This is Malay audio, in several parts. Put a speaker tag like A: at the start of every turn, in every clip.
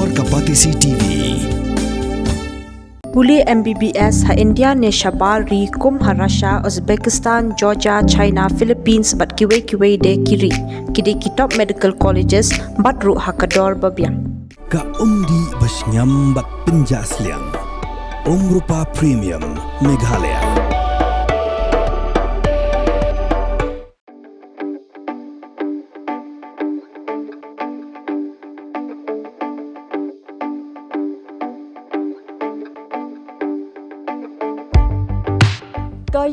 A: Hajar Kapatisi TV.
B: Puli MBBS ha India ne shabar ri kum ha Russia, Uzbekistan, Georgia, China, Philippines bat kiwe de kiri. Kidi kitop medical colleges bat ru hakador babiang.
A: Ka umdi basnyam bat penjasliang. Rupa Premium Meghalaya.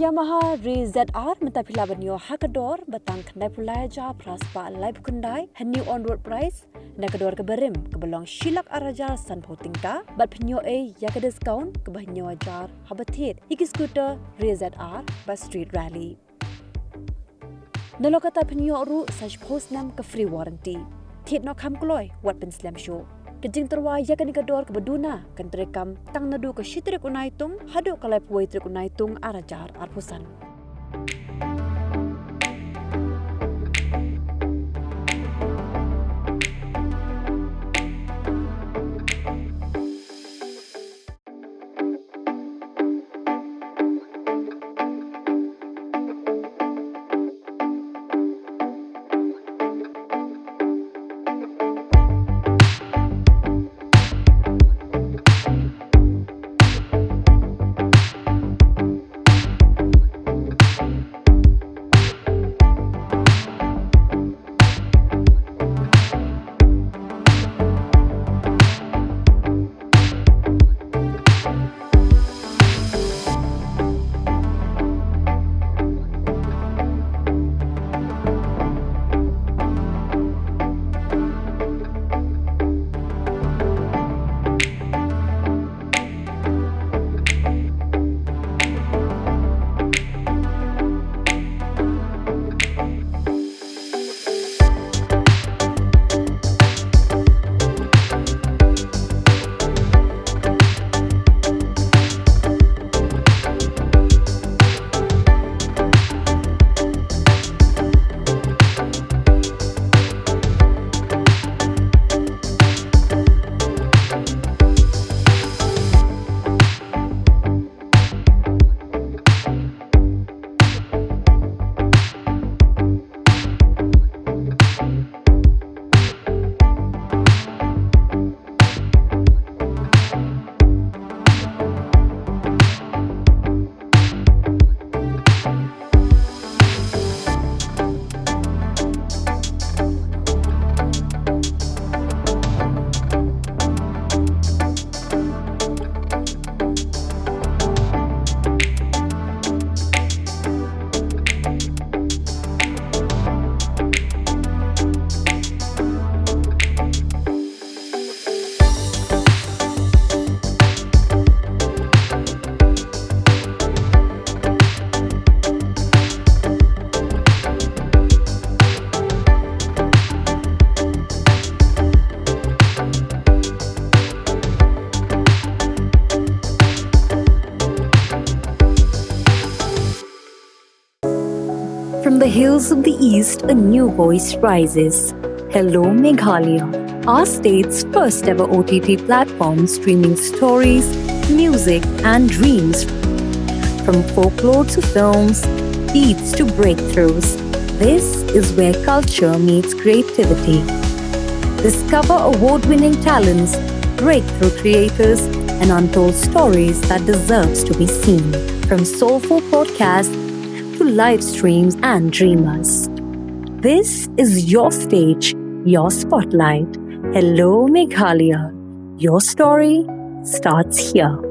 B: Yamaha Re ZR mentapila banyo hakador batang kandai pulai ja praspa live kundai new on road price na kedor ke berim ke belong shilak arajar san potingta bat penyo ya ke discount ke banyo ajar habatit iki scooter Re ZR ba street rally nalo kata penyo ru saj post nam ke free warranty tit no kam kloy wat pen slam show Kejing terwaya kan ikador ke beduna kan terekam tang nadu ke shitrik unaitung haduk kalai puai trik unaitung arajar arpusan.
C: From the hills of the east, a new voice rises. Hello Meghalaya, our state's first ever OTT platform streaming stories, music and dreams. From folklore to films, beats to breakthroughs, this is where culture meets creativity. Discover award-winning talents, breakthrough creators, and untold stories that deserves to be seen. From soulful podcasts to live streams and dreamers. This is your stage, your spotlight. Hello Meghalaya. Your story starts here.